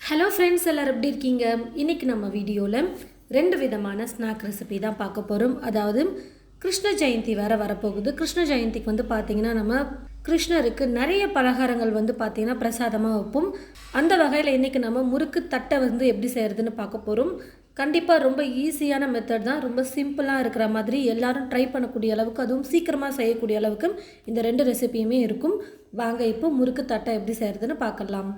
Hello friends, எல்லோரும் எப்படி இருக்கீங்க? இன்றைக்கி நம்ம வீடியோவில் 2 விதமான ஸ்நாக் ரெசிபி தான் பார்க்க போகிறோம். அதாவது கிருஷ்ண ஜெயந்தி வேறு வரப்போகுது. கிருஷ்ண ஜெயந்திக்கு பார்த்திங்கன்னா நம்ம கிருஷ்ணருக்கு நிறைய பலகாரங்கள் பார்த்திங்கன்னா பிரசாதமாக வைப்போம். அந்த வகையில் இன்றைக்கி நம்ம முறுக்கு தட்டை எப்படி செய்கிறதுன்னு பார்க்க போகிறோம். கண்டிப்பாக ரொம்ப ஈஸியான மெத்தட் தான். ரொம்ப சிம்பிளாக இருக்கிற மாதிரி எல்லாரும் ட்ரை பண்ணக்கூடிய அளவுக்கு, அதுவும் சீக்கிரமாக செய்யக்கூடிய அளவுக்கு இந்த 2 ரெசிபியுமே இருக்கும். வாங்க இப்போ முறுக்கு தட்டை எப்படி செய்கிறதுன்னு பார்க்கலாம்.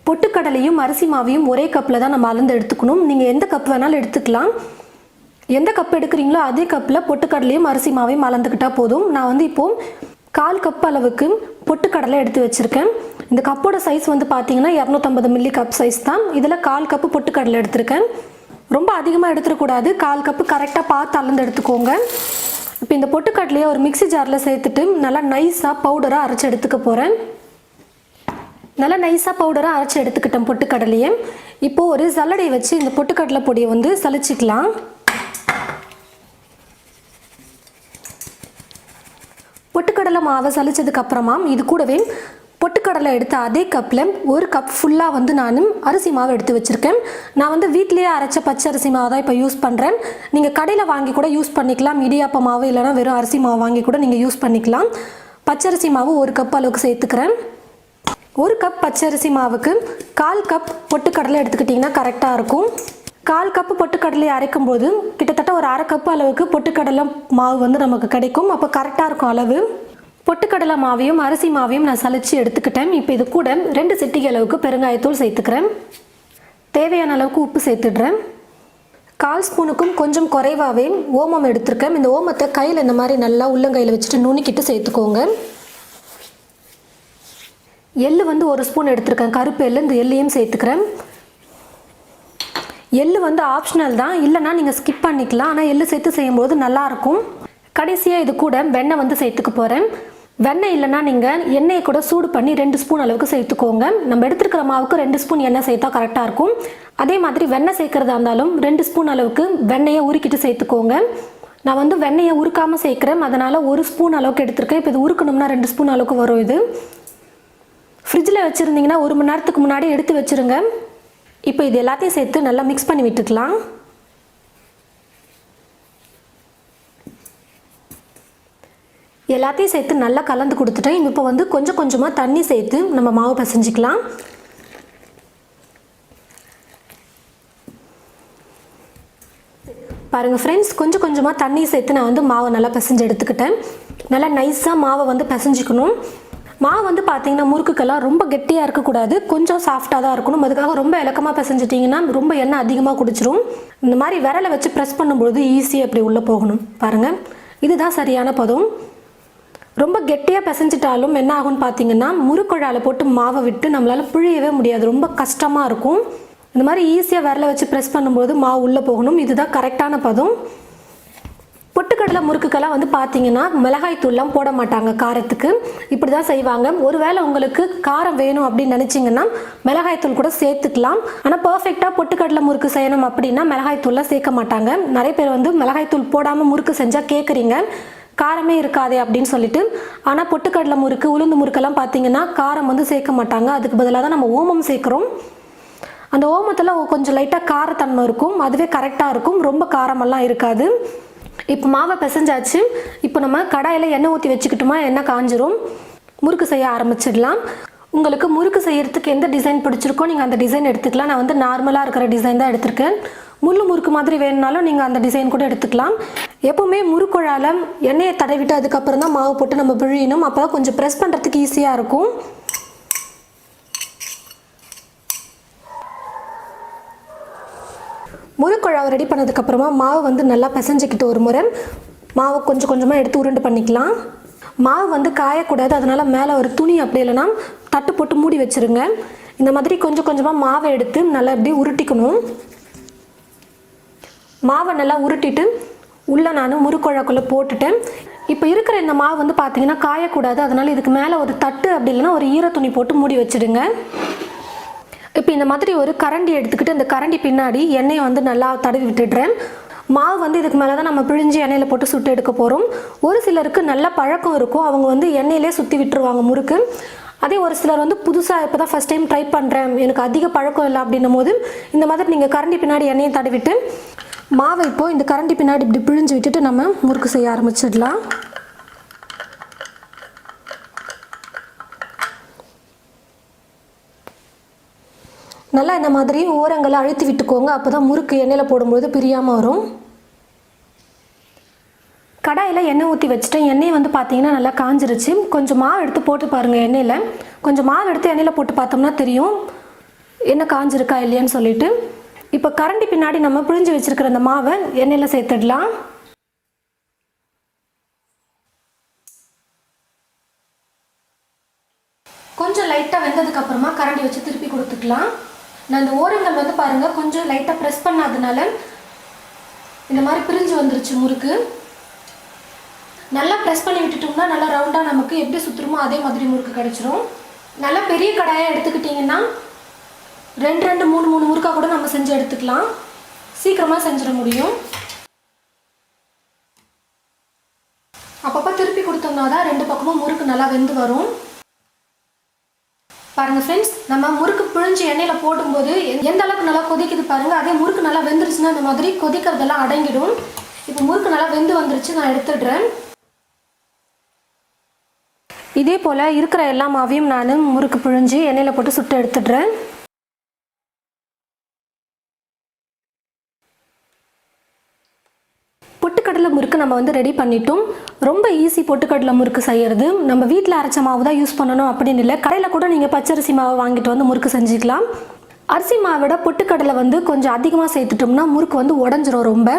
பொட்டுக்கடலையும் அரிசி மாவையும் ஒரே கப்பில் தான் நம்ம அளந்து எடுத்துக்கணும். நீங்கள் எந்த கப் வேணாலும் எடுத்துக்கலாம். எந்த கப் எடுக்கிறீங்களோ அதே கப்பில் பொட்டுக்கடலையும் அரிசி மாவையும் அளந்துக்கிட்டால் போதும். நான் இப்போது 1/4 கப் அளவுக்கு பொட்டுக்கடலை எடுத்து வச்சுருக்கேன். இந்த கப்போட சைஸ் பார்த்தீங்கன்னா 250 மில்லி கப் சைஸ் தான். இதில் 1/4 கப்பு பொட்டுக்கடலை எடுத்திருக்கேன். ரொம்ப அதிகமாக எடுத்துடக்கூடாது. 1/4 கப்பு கரெக்டாக பார்த்து அளந்து எடுத்துக்கோங்க. இப்போ இந்த பொட்டுக்கடலையை ஒரு மிக்சி ஜாரில் சேர்த்துட்டு நல்லா நைஸாக பவுடராக அரைச்சி எடுத்துக்க போகிறேன். நல்லா நைஸாக பவுடராக அரைச்சி எடுத்துக்கிட்டேன் பொட்டுக்கடலையை. இப்போது ஒரு சல்லடை வச்சு இந்த பொட்டுக்கடலை பொடியை சலிச்சிக்கலாம். பொட்டுக்கடலை மாவை சலிச்சதுக்கப்புறமா இது கூடவே பொட்டுக்கடலை எடுத்த அதே கப்பில் 1 கப் ஃபுல்லாக நான் அரிசி மாவு எடுத்து வச்சுருக்கேன். நான் வீட்டிலேயே அரைச்ச பச்சை அரிசி மாவு தான் இப்போ யூஸ் பண்ணுறேன். நீங்கள் கடையில் வாங்கி கூட யூஸ் பண்ணிக்கலாம். இடியாப்ப மாவு இல்லைனா வெறும் அரிசி மாவு வாங்கி கூட நீங்கள் யூஸ் பண்ணிக்கலாம். பச்சரிசி மாவு 1 கப் அளவுக்கு சேர்த்துக்கிறேன். 1 கப் பச்சரிசி மாவுக்கு 1/4 கப் பொட்டுக்கடலை எடுத்துக்கிட்டிங்கன்னா கரெக்டாக இருக்கும். 1/4 கப்பு பொட்டுக்கடலையை அரைக்கும் போது கிட்டத்தட்ட ஒரு 1/2 கப் அளவுக்கு பொட்டுக்கடலை மாவு நமக்கு கிடைக்கும். அப்போ கரெக்டாக இருக்கும் அளவு. பொட்டுக்கடலை மாவையும் அரிசி மாவையும் நான் சலிச்சு எடுத்துக்கிட்டேன். இப்போ இது கூட 2 சிட்டிகை அளவுக்கு பெருங்காயத்தூள் சேர்த்துக்கிறேன். தேவையான அளவுக்கு உப்பு சேர்த்துடுறேன். 1/4 ஸ்பூனுக்கும் கொஞ்சம் குறைவாகவே ஓமம் எடுத்துருக்கேன். இந்த ஓமத்தை கையில் இந்த மாதிரி நல்லா உள்ளங்கையில் வச்சுட்டு நுணுக்கிட்டு சேர்த்துக்கோங்க. எள்ளு 1 ஸ்பூன் எடுத்துருக்கேன். கருப்பு எள்ளு. இந்த எள்ளையும் சேர்த்துக்கிறேன். எள்ளு ஆப்ஷனல் தான், இல்லைனா நீங்கள் ஸ்கிப் பண்ணிக்கலாம். ஆனால் எள்ளு சேர்த்து செய்யும்போது நல்லாயிருக்கும். கடைசியாக இது கூட வெண்ணெய் சேர்த்துக்க போகிறேன். வெண்ணெய் இல்லைனா நீங்கள் எண்ணெயை கூட சூடு பண்ணி 2 ஸ்பூன் அளவுக்கு சேர்த்துக்கோங்க. நம்ம எடுத்துருக்கிற மாவுக்கு 2 ஸ்பூன் எண்ணெய் சேர்த்தா கரெக்டாக இருக்கும். அதே மாதிரி வெண்ணெய் சேர்க்குறதா இருந்தாலும் 2 ஸ்பூன் அளவுக்கு வெண்ணெயை உருக்கிட்டு சேர்த்துக்கோங்க. நான் வெண்ணெயை உருக்காமல் சேர்க்குறேன். அதனால் 1 ஸ்பூன் அளவுக்கு எடுத்துருக்கேன். இப்போ இது உருக்கணும்னா 2 ஸ்பூன் அளவுக்கு வரும். இது ஃப்ரிட்ஜில் வச்சுருந்தீங்கன்னா 1 மணி நேரத்துக்கு முன்னாடி எடுத்து வச்சுருங்க. இப்போ இது எல்லாத்தையும் சேர்த்து நல்லா மிக்ஸ் பண்ணி விட்டுக்கலாம். எல்லாத்தையும் சேர்த்து நல்லா கலந்து கொடுத்துட்டேன். இப்போ கொஞ்சம் கொஞ்சமாக தண்ணி சேர்த்து நம்ம மாவு பிசைஞ்சிக்கலாம். பாருங்கள் ஃப்ரெண்ட்ஸ், கொஞ்சம் கொஞ்சமாக தண்ணி சேர்த்து நான் மாவை நல்லா பிசைஞ்சு எடுத்துக்கிட்டேன். நல்லா நைஸாக மாவை பிசைஞ்சிக்கணும். மாவு பார்த்தீங்கன்னா முறுக்குக்கெல்லாம் ரொம்ப கெட்டியாக இருக்கக்கூடாது, கொஞ்சம் சாஃப்டாக தான் இருக்கணும். அதுக்காக ரொம்ப இலக்கமாக பிசைஞ்சிட்டிங்கன்னா ரொம்ப எண்ணெய் அதிகமாக குடிச்சிரும். இந்த மாதிரி விரலை வச்சு ப்ரெஸ் பண்ணும்பொழுது ஈஸியாக அப்படி உள்ளே போகணும். பாருங்கள், இதுதான் சரியான பதம். ரொம்ப கெட்டியாக பிசைஞ்சிட்டாலும் என்ன ஆகும்னு பார்த்தீங்கன்னா முறுக்குழாயில் போட்டு மாவை விட்டு நம்மளால் பிழியவே முடியாது. ரொம்ப கஷ்டமாக இருக்கும். இந்த மாதிரி ஈஸியாக விரலை வச்சு ப்ரெஸ் பண்ணும்போது மாவு உள்ளே போகணும். இதுதான் கரெக்டான பதம். பொட்டுக்கடலை முறுக்குக்கெல்லாம் பார்த்தீங்கன்னா மிளகாய் தூள்லாம் போட மாட்டாங்க காரத்துக்கு. இப்படி தான் செய்வாங்க. ஒருவேளை உங்களுக்கு காரம் வேணும் அப்படின்னு நினச்சிங்கன்னா மிளகாய் தூள் கூட சேர்த்துக்கலாம். ஆனால் பர்ஃபெக்டாக பொட்டுக்கடலை முறுக்கு செய்யணும் அப்படின்னா மிளகாய் தூள்லாம் சேர்க்க மாட்டாங்க. நிறைய பேர் மிளகாய் தூள் போடாமல் முறுக்கு செஞ்சால் கேட்குறீங்க, காரமே இருக்காதே அப்படின்னு சொல்லிட்டு. ஆனால் பொட்டுக்கடலை முறுக்கு, உளுந்து முறுக்கெல்லாம் பார்த்தீங்கன்னா காரம் சேர்க்க மாட்டாங்க. அதுக்கு பதிலாக தான் நம்ம ஓமம் சேர்க்குறோம். அந்த ஓமத்தில் கொஞ்சம் லைட்டாக காரத்தன்மை இருக்கும். அதுவே கரெக்டாக இருக்கும். ரொம்ப காரமெல்லாம் இருக்காது. இப்போ மாவை பிசைஞ்சாச்சு. இப்போ நம்ம கடாயில் எண்ணெய் ஊற்றி வச்சுக்கிட்டோமா, எண்ணெய் காஞ்சிரும். முறுக்கு செய்ய ஆரம்பிச்சிடலாம். உங்களுக்கு முறுக்கு செய்யறதுக்கு எந்த டிசைன் பிடிச்சிருக்கோ நீங்கள் அந்த டிசைன் எடுத்துக்கலாம். நான் நார்மலாக இருக்கிற டிசைன் தான் எடுத்திருக்கேன். முள்ளு முறுக்கு மாதிரி வேணுனாலும் நீங்கள் அந்த டிசைன் கூட எடுத்துக்கலாம். எப்போவுமே முறுக்குழால எண்ணெயை தடவிட்டு அதுக்கப்புறம் தான் மாவு போட்டு நம்ம பிழியணும். அப்போ தான் கொஞ்சம் ப்ரெஸ் பண்ணுறதுக்கு ஈஸியாக இருக்கும். முறுக்குழாவை ரெடி பண்ணதுக்கப்புறமா மாவு நல்லா பிசைஞ்சிக்கிட்டு ஒரு முறை மாவு கொஞ்சம் கொஞ்சமாக எடுத்து உருண்டு பண்ணிக்கலாம். மாவு காயக்கூடாது. அதனால் மேலே ஒரு துணி அப்படி இல்லைனா தட்டு போட்டு மூடி வச்சுருங்க. இந்த மாதிரி கொஞ்சம் கொஞ்சமாக மாவை எடுத்து நல்லா இப்படி உருட்டிக்கணும். மாவை நல்லா உருட்டிட்டு உள்ளே நான் முறுக்குழாக்குள்ளே போட்டுட்டேன். இப்போ இருக்கிற இந்த மாவு பார்த்தீங்கன்னா காயக்கூடாது. அதனால் இதுக்கு மேலே ஒரு தட்டு அப்படி இல்லைனா ஒரு ஈர துணி போட்டு மூடி வச்சுடுங்க. இப்போ இந்த மாதிரி ஒரு கரண்டி எடுத்துக்கிட்டு இந்த கரண்டி பின்னாடி எண்ணெயை நல்லா தடவி விட்டுடுறேன். மாவு இதுக்கு மேலே தான் நம்ம பிழிஞ்சு எண்ணெயில் போட்டு சுட்டு எடுக்க போகிறோம். ஒரு சிலருக்கு நல்ல பழக்கம் இருக்கும். அவங்க எண்ணெயிலே சுற்றி விட்டுருவாங்க முறுக்கு. அதே ஒரு சிலர் வந்து புதுசாக இப்போ தான் ஃபஸ்ட் டைம் ட்ரை பண்ணுறேன், எனக்கு அதிக பழக்கம் இல்லை அப்படின்னும் போது இந்த மாதிரி நீங்கள் கரண்டி பின்னாடி எண்ணெயை தடவிட்டு மாவை இப்போது இந்த கரண்டி பின்னாடி இப்படி பிழிஞ்சு விட்டுட்டு நம்ம முறுக்கு செய்ய ஆரம்பிச்சிடலாம். நல்லா இந்த மாதிரி ஓரங்களை அழுத்தி விட்டுக்கோங்க, அப்போ தான் முறுக்கு எண்ணெயில் போடும்போது பிரியாமல் வரும். கடாயில் எண்ணெய் ஊற்றி வச்சுட்டேன். எண்ணெய் வந்து பார்த்தீங்கன்னா நல்லா காஞ்சிருச்சு. கொஞ்சம் மாவு எடுத்து போட்டு பாருங்கள் எண்ணெயில். கொஞ்சம் மாவு எடுத்து எண்ணெயில் போட்டு பார்த்தோம்னா தெரியும் எண்ணெய் காஞ்சிருக்கா இல்லையான்னு சொல்லிட்டு. இப்போ கரண்டி பின்னாடி நம்ம பிழிஞ்சு வச்சுருக்கிற அந்த மாவை எண்ணெயில் சேர்த்துடலாம். கொஞ்சம் லைட்டாக வெந்ததுக்கப்புறமா கரண்டி வச்சு திருப்பி கொடுத்துக்கலாம். நான் இந்த ஓரங்கள் வந்து பாருங்கள் கொஞ்சம் லைட்டாக ப்ரெஸ் பண்ணாதனால இந்த மாதிரி பிரிஞ்சு வந்துருச்சு முறுக்கு. நல்லா ப்ரெஸ் பண்ணி விட்டுட்டோம்னா நல்லா ரவுண்டாக நமக்கு எப்படி சுற்றுமோ அதே மாதிரி முறுக்கு கிடச்சிரும். நல்லா பெரிய கடாயாக எடுத்துக்கிட்டிங்கன்னா 2 3 முறுக்காக கூட நம்ம செஞ்சு எடுத்துக்கலாம். சீக்கிரமாக செஞ்சிட முடியும். அப்பப்போ திருப்பி கொடுத்தோம்னா தான் 2 பக்கமும் முறுக்கு நல்லா வெந்து வரும். பாருங்கள் ஃப்ரெண்ட்ஸ், நம்ம முறுக்கு பிழிஞ்சு எண்ணெயில் போடும்போது எந்த அளவுக்கு நல்லா கொதிக்குது பாருங்கள். அதே முறுக்கு நல்லா வெந்துருச்சுன்னா இந்த மாதிரி கொதிக்கிறதெல்லாம் அடங்கிடும். இப்போ முறுக்கு நல்லா வெந்து வந்துருச்சு, நான் எடுத்துடுறேன். இதே போல் இருக்கிற எல்லா மாவையும் நான் முறுக்கு பிழிஞ்சு எண்ணெயில் போட்டு சுட்டு எடுத்துடுறேன். பொட்டுக்கடலை முறுக்கு நம்ம வந்து ரெடி பண்ணிட்டோம். ரொம்ப ஈஸி பொட்டுக்கடலை முறுக்கு செய்கிறது. நம்ம வீட்டில் அரைச்ச மாவு தான் யூஸ் பண்ணணும் அப்படின்னு இல்லை. கடையில் கூட நீங்கள் பச்சரிசி மாவை வாங்கிட்டு வந்து முறுக்கு செஞ்சுக்கலாம். அரிசி மாவோட பொட்டுக்கடலை வந்து கொஞ்சம் அதிகமாக சேர்த்துட்டோம்னா முறுக்கு வந்து உடஞ்சிரும் ரொம்ப.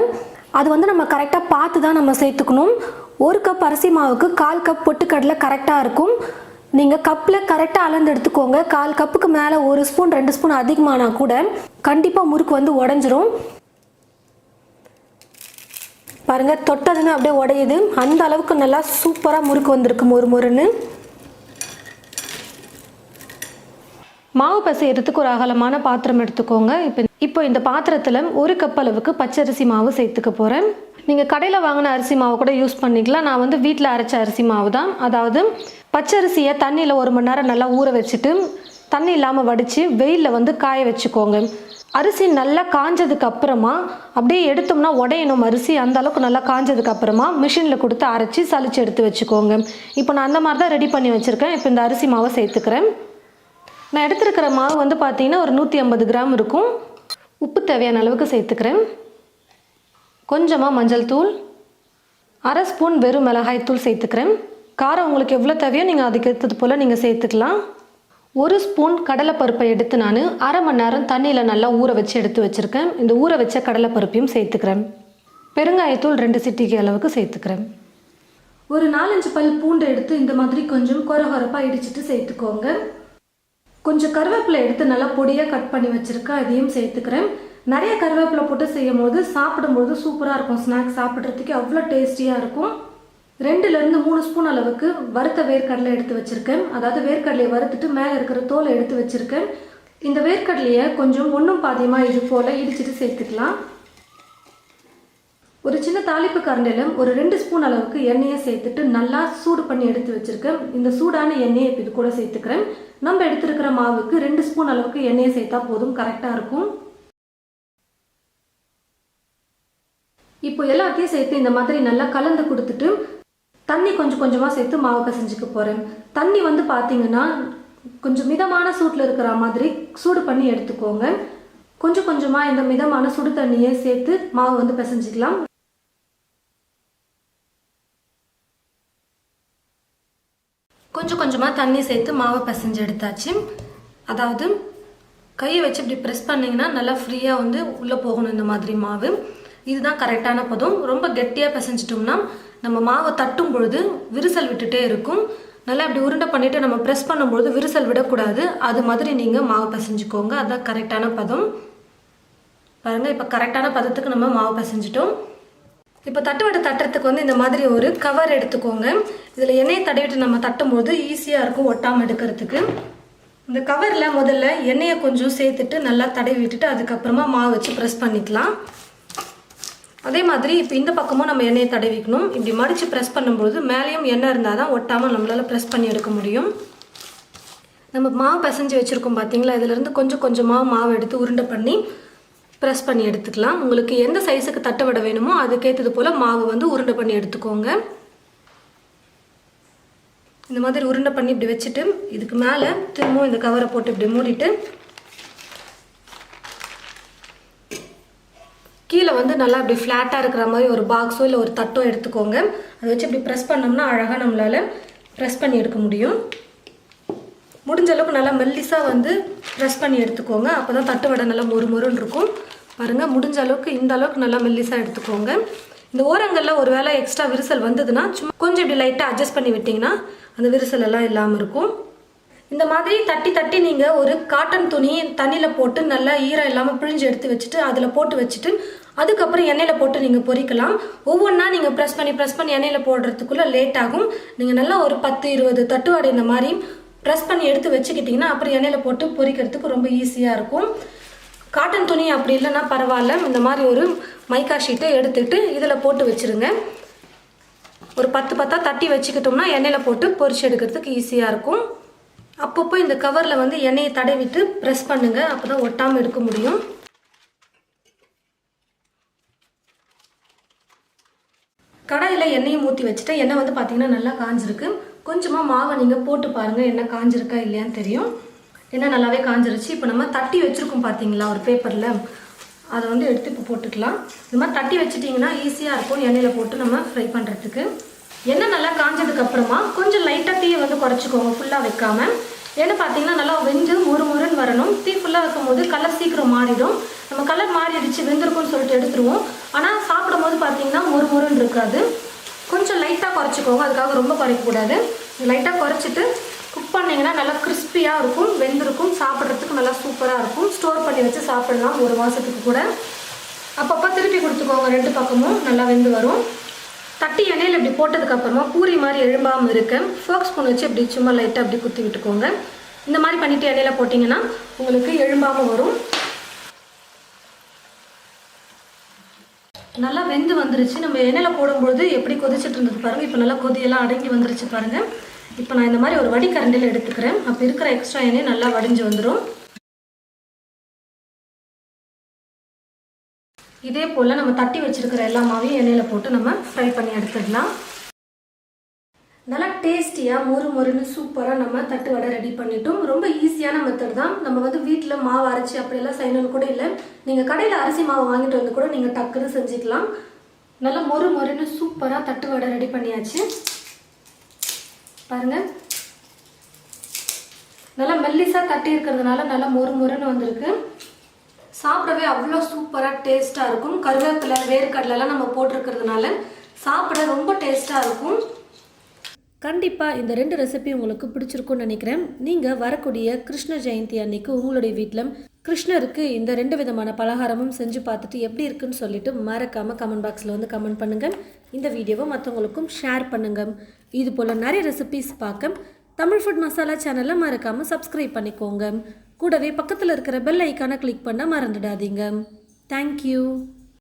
அது வந்து நம்ம கரெக்டாக பார்த்து தான் நம்ம சேர்த்துக்கணும். 1 கப் அரிசி மாவுக்கு 1/4 கப் பொட்டுக்கடலை கரெக்டாக இருக்கும். நீங்கள் கப்பில் கரெக்டாக அளந்து எடுத்துக்கோங்க. 1/4 கப்புக்கு மேலே 1 ஸ்பூன் 2 ஸ்பூன் அதிகமானால் கூட கண்டிப்பாக முறுக்கு வந்து உடஞ்சிரும். பாருங்கள், தொட்டதுன்னு அப்படியே உடையுது. அந்த அளவுக்கு நல்லா சூப்பராக முறுக்கு வந்திருக்கு மொறுன்னு. மாவு பிசையறதுக்கு ஒரு அகலமான பாத்திரம் எடுத்துக்கோங்க. இப்போ இந்த பாத்திரத்தில் 1 கப் அளவுக்கு பச்சரிசி மாவு சேர்த்துக்க போகிறேன். நீங்கள் கடையில் வாங்கின அரிசி மாவு கூட யூஸ் பண்ணிக்கலாம். நான் வந்து வீட்டில் அரைச்ச அரிசி மாவு தான். அதாவது பச்சரிசியை தண்ணியில் 1 மணி நேரம் நல்லா ஊற வச்சுட்டு தண்ணி இல்லாமல் வடித்து வெயிலில் வந்து காய வச்சுக்கோங்க. அரிசி நல்லா காஞ்சதுக்கு அப்புறமா அப்படியே எடுத்தோம்னா உடையணும் அரிசி. அந்த அளவுக்கு நல்லா காஞ்சதுக்கு அப்புறமா மிஷினில் கொடுத்து அரைச்சி சலிச்சு எடுத்து வச்சுக்கோங்க. இப்போ நான் அந்த மாதிரி தான் ரெடி பண்ணி வச்சுருக்கேன். இப்போ இந்த அரிசி மாவை சேர்த்துக்கிறேன். நான் எடுத்துருக்கிற மாவு வந்து பார்த்தீங்கன்னா ஒரு 150 கிராம் இருக்கும். உப்பு தேவையான அளவுக்கு சேர்த்துக்கிறேன். கொஞ்சமாக மஞ்சள் தூள், 1/2 ஸ்பூன் வெறும் மிளகாய் தூள் சேர்த்துக்கிறேன். காரம் உங்களுக்கு எவ்வளோ தேவையோ நீங்கள் அதுக்கு ஏற்றது போல் நீங்கள் சேர்த்துக்கலாம். 1 ஸ்பூன் கடலைப்பருப்பை எடுத்து நான் 1/2 மணி நேரம் தண்ணியில் நல்லா ஊற வச்சு எடுத்து வச்சுருக்கேன். இந்த ஊற வச்ச கடலைப்பருப்பையும் சேர்த்துக்கிறேன். பெருங்காயத்தூள் 2 சிட்டிகை அளவுக்கு சேர்த்துக்கிறேன். ஒரு 4-5 பல் பூண்டு எடுத்து இந்த மாதிரி கொஞ்சம் கொரகொரப்பாக இடிச்சிட்டு சேர்த்துக்கோங்க. கொஞ்சம் கருவேப்பிலை எடுத்து நல்லா பொடியாக கட் பண்ணி வச்சுருக்கேன், அதையும் சேர்த்துக்கிறேன். நிறைய கருவேப்பிலை போட்டு செய்யும் போது சாப்பிடும்போது சூப்பராக இருக்கும். ஸ்நாக்ஸ் சாப்பிட்றதுக்கு அவ்வளோ டேஸ்டியாக இருக்கும். 2 3 ஸ்பூன் அளவுக்கு வறுத்த வேர்க்கடலை எடுத்து வச்சுருக்கேன். அதாவது வேர்க்கடலையை வறுத்துட்டு மேலே இருக்கிற தோலை எடுத்து வச்சுருக்கேன். இந்த வேர்க்கடலையை கொஞ்சம் ஒன்றும் பாதியமாக இது போல் இடிச்சிட்டு சேர்த்துக்கலாம். ஒரு சின்ன தாளிப்பு கரண்டியில் ஒரு 2 ஸ்பூன் அளவுக்கு எண்ணெயை சேர்த்துட்டு நல்லா சூடு பண்ணி எடுத்து வச்சுருக்கேன். இந்த சூடான எண்ணெயை இப்போ இது கூட சேர்த்துக்கிறேன். நம்ம எடுத்துருக்கிற மாவுக்கு 2 ஸ்பூன் அளவுக்கு எண்ணெயை சேர்த்தா போதும், கரெக்டாக இருக்கும். இப்போ எல்லாத்தையும் சேர்த்து இந்த மாதிரி நல்லா கலந்து கொடுத்துட்டு தண்ணி கொஞ்சம் கொஞ்சமாக சேர்த்து மாவு பிசைஞ்சுக்க போகிறேன். தண்ணி வந்து பார்த்தீங்கன்னா கொஞ்சம் மிதமான சூட்டில் இருக்கிற மாதிரி சூடு பண்ணி எடுத்துக்கோங்க. கொஞ்சம் கொஞ்சமாக இந்த மிதமான சுடு தண்ணியை சேர்த்து மாவு வந்து பிசைஞ்சிக்கலாம். கொஞ்சம் கொஞ்சமாக தண்ணி சேர்த்து மாவை பிசைஞ்சு எடுத்தாச்சு. அதாவது கையை வச்சு இப்படி ப்ரெஸ் பண்ணிங்கன்னா நல்லா ஃப்ரீயாக வந்து உள்ளே போகணும் இந்த மாதிரி மாவு. இதுதான் கரெக்டான பதம். ரொம்ப கெட்டியாக பிசைஞ்சிட்டோம்னா நம்ம மாவை தட்டும் பொழுது விரிசல் விட்டுட்டே இருக்கும். நல்லா இப்படி உருண்டை பண்ணிவிட்டு நம்ம ப்ரெஸ் பண்ணும்பொழுது விரிசல் விடக்கூடாது. அது மாதிரி நீங்கள் மாவு பிசைஞ்சிக்கோங்க. அதுதான் கரெக்டான பதம். பாருங்கள், இப்போ கரெக்டான பதத்துக்கு நம்ம மாவு பிசைஞ்சிட்டோம். இப்போ தட்டுவடை தட்டுறதுக்கு வந்து இந்த மாதிரி ஒரு கவர் எடுத்துக்கோங்க. இதில் எண்ணெயை தடவிட்டு நம்ம தட்டும்போது ஈஸியாக இருக்கும் ஒட்டாமல் எடுக்கிறதுக்கு. இந்த கவரில் முதல்ல எண்ணெயை கொஞ்சம் சேர்த்துட்டு நல்லா தடவி விட்டுட்டு அதுக்கப்புறமா மாவு வச்சு ப்ரெஸ் பண்ணிக்கலாம். அதே மாதிரி இப்போ இந்த பக்கமும் நம்ம எண்ணெயை தடவிக்கணும். இப்படி மடித்து ப்ரெஸ் பண்ணும்போது மேலேயும் எண்ணெய் இருந்தால் தான் ஒட்டாமல் நம்மளால் ப்ரெஸ் பண்ணி எடுக்க முடியும். நம்ம மாவு பிசைஞ்சு வச்சுருக்கோம் பார்த்தீங்களா, இதிலேருந்து கொஞ்சம் கொஞ்சமாக மாவு எடுத்து உருண்டை பண்ணி ப்ரெஸ் பண்ணி எடுத்துக்கலாம். உங்களுக்கு எந்த சைஸுக்கு தட்டை வடை வேணுமோ அதுக்கேற்றது போல் மாவு வந்து உருண்டை பண்ணி எடுத்துக்கோங்க. இந்த மாதிரி உருண்டை பண்ணி இப்படி வச்சுட்டு இதுக்கு மேலே திரும்பவும் இந்த கவரை போட்டு இப்படி மூடிட்டு கீழே வந்து நல்லா இப்படி ஃப்ளாட்டாக இருக்கிற மாதிரி ஒரு பாக்ஸோ இல்லை ஒரு தட்டோ எடுத்துக்கோங்க. அதை வச்சு இப்படி ப்ரெஸ் பண்ணோம்னா அழகாக நம்மளால் ப்ரெஸ் பண்ணி எடுக்க முடியும். முடிஞ்ச அளவுக்கு நல்லா மெல்லிஸாக வந்து ப்ரெஸ் பண்ணி எடுத்துக்கோங்க. அப்போ தான் தட்டு வடை நல்லா மொறுமொறுன்னு இருக்கும். பாருங்கள், முடிஞ்ச அளவுக்கு இந்த அளவுக்கு நல்லா மெல்லிஸாக எடுத்துக்கோங்க. இந்த ஓரங்களில் ஒரு வேளை எக்ஸ்ட்ரா விரிசல் வந்ததுன்னா சும்மா கொஞ்சம் இப்படி லைட்டாக அட்ஜஸ்ட் பண்ணி விட்டிங்கன்னா அந்த விரிசல் எல்லாம் இல்லாமல் இருக்கும். இந்த மாதிரி தட்டி தட்டி நீங்கள் ஒரு காட்டன் துணி தண்ணியில் போட்டு நல்லா ஈரம் இல்லாமல் பிழிஞ்சு எடுத்து வச்சுட்டு அதில் போட்டு வச்சுட்டு அதுக்கப்புறம் எண்ணெயில் போட்டு நீங்கள் பொரிக்கலாம். ஒவ்வொன்றா நீங்கள் ப்ரெஸ் பண்ணி எண்ணெயில் போடுறதுக்குள்ளே லேட் ஆகும். நீங்கள் நல்லா ஒரு 10-20 தட்டு வடை இந்த மாதிரி ப்ரெஸ் பண்ணி எடுத்து வச்சுக்கிட்டிங்கன்னா அப்புறம் எண்ணெயில் போட்டு பொரிக்கிறதுக்கு ரொம்ப ஈஸியாக இருக்கும். காட்டன் துணி அப்படி இல்லைன்னா பரவாயில்ல, இந்த மாதிரி ஒரு மைக்கா ஷீட்டை எடுத்துகிட்டு இதில் போட்டு வச்சுருங்க. ஒரு 10 தட்டி வச்சுக்கிட்டோம்னா எண்ணெயில் போட்டு பொரிச்சு எடுக்கிறதுக்கு ஈஸியாக இருக்கும். அப்பப்போ இந்த கவரில் வந்து எண்ணெயை தடவிட்டு ப்ரெஸ் பண்ணுங்கள், அப்போ தான் ஒட்டாமல் எடுக்க முடியும். கடாயில் எண்ணெயை ஊற்றி வச்சுட்டு எண்ணெய் வந்து பார்த்திங்கன்னா நல்லா காஞ்சிருக்கு. கொஞ்சமாக மாவை நீங்கள் போட்டு பாருங்கள், எண்ணெய் காஞ்சிருக்கா இல்லையான்னு தெரியும். எண்ணெய் நல்லாவே காஞ்சிருச்சு. இப்போ நம்ம தட்டி வச்சுருக்கோம் பார்த்தீங்களா ஒரு பேப்பரில், அதை வந்து எடுத்து இப்போ போட்டுக்கலாம். இந்த மாதிரி தட்டி வச்சுட்டிங்கன்னா ஈஸியாக இருக்கும் எண்ணெயில் போட்டு நம்ம ஃப்ரை பண்ணுறதுக்கு. எண்ணெய் நல்லா காஞ்சதுக்கப்புறமா கொஞ்சம் லைட்டாக தீயை வந்து குறைச்சிக்கோங்க, ஃபுல்லாக வைக்காமல். ஏன்னா பார்த்தீங்கன்னா நல்லா வெந்து முறுமுறுன்னு வரணும். தீ ஃபுல்லாக வைக்கும் போது கலர் சீக்கிரம் மாறிடும். நம்ம கலர் மாறிடுச்சு வெந்திருக்கும்னு சொல்லிட்டு எடுத்துருவோம். ஆனால் சாப்பிடும் போது பார்த்தீங்கன்னா முறுமுறுன்னு இருக்காது. கொஞ்சம் லைட்டாக குறைச்சிக்கோங்க, அதுக்காக ரொம்ப குறைக்கக்கூடாது. லைட்டாக குறைச்சிட்டு குக் பண்ணிங்கன்னா நல்லா கிறிஸ்பியாக இருக்கும், வெந்திருக்கும், சாப்பிட்றதுக்கு நல்லா சூப்பராக இருக்கும். ஸ்டோர் பண்ணி வச்சு சாப்பிடலாம் 1 மாதத்துக்கு கூட. அப்பப்போ திருப்பி கொடுத்துக்கோங்க, 2 பக்கமும் நல்லா வெந்து வரும். தட்டி எண்ணெயில் இப்படி போட்டதுக்கப்புறமா பூரி மாதிரி எழும்பாமல் இருக்க ஃபோர்க் ஸ்பூன் வச்சு இப்படி சும்மா லைட்டாக அப்படி குத்தி விட்டுக்கோங்க. இந்த மாதிரி பண்ணிவிட்டு எண்ணெயில் போட்டிங்கன்னா உங்களுக்கு எழும்பாமல் வரும். நல்லா வெந்து வந்துருச்சு. நம்ம எண்ணெயில் போடும்பொழுது எப்படி கொதிச்சுட்டு இருந்தது பாருங்கள். இப்போ நல்லா கொதியெல்லாம் அடங்கி வந்துருச்சு பாருங்கள். இப்போ நான் இந்த மாதிரி ஒரு வடிகரண்டியில் எடுத்துக்கிறேன். அப்போ இருக்கிற எக்ஸ்ட்ரா எண்ணெய் நல்லா வடிஞ்சு வந்துடும். இதே போல் நம்ம தட்டி வச்சுருக்கிற எல்லா மாவையும் எண்ணெயில் போட்டு நம்ம ஃப்ரை பண்ணி எடுத்துடலாம். நல்லா டேஸ்டியாக மொறுன்னு சூப்பராக நம்ம தட்டு வடை ரெடி பண்ணிட்டோம். ரொம்ப ஈஸியான மெத்தட் தான். நம்ம வந்து வீட்டில் மாவு அரைச்சி அப்படியெல்லாம் செய்யணும்னு கூட இல்லை. நீங்கள் கடையில் அரிசி மாவு வாங்கிட்டு வந்து கூட நீங்கள் டக்குன்னு செஞ்சுக்கலாம். நல்லா மொறுன்னு சூப்பராக தட்டு வடை ரெடி பண்ணியாச்சு பாருங்கள். நல்லா மெல்லிஸாக தட்டி இருக்கிறதுனால நல்லா மொறுன்னு வந்திருக்கு. சாப்பிடவே அவ்வளோ சூப்பராக டேஸ்ட்டாக இருக்கும். கருவேப்பிலை வேர்க்கடலைலாம் நம்ம போட்டிருக்கிறதுனால சாப்பிட ரொம்ப டேஸ்ட்டாக இருக்கும். கண்டிப்பாக இந்த 2 ரெசிபி உங்களுக்கு பிடிச்சிருக்கும்னு நினைக்கிறேன். நீங்கள் வரக்கூடிய கிருஷ்ண ஜெயந்தி அன்னைக்கு உங்களுடைய வீட்டில் கிருஷ்ணருக்கு இந்த 2 விதமான பலகாரமும் செஞ்சு பார்த்துட்டு எப்படி இருக்குன்னு சொல்லிட்டு மறக்காமல் கமெண்ட் பாக்ஸில் வந்து கமெண்ட் பண்ணுங்கள். இந்த வீடியோவை மற்றவங்களுக்கும் ஷேர் பண்ணுங்கள். இது போல் நிறைய ரெசிபிஸ் பார்க்க தமிழ் ஃபுட் மசாலா சேனலை மறக்காமல் சப்ஸ்கிரைப் பண்ணிக்கோங்க. கூடவே பக்கத்தில் இருக்கிற பெல் ஐக்கானை கிளிக் பண்ண மறந்துடாதீங்க. தேங்க்யூ.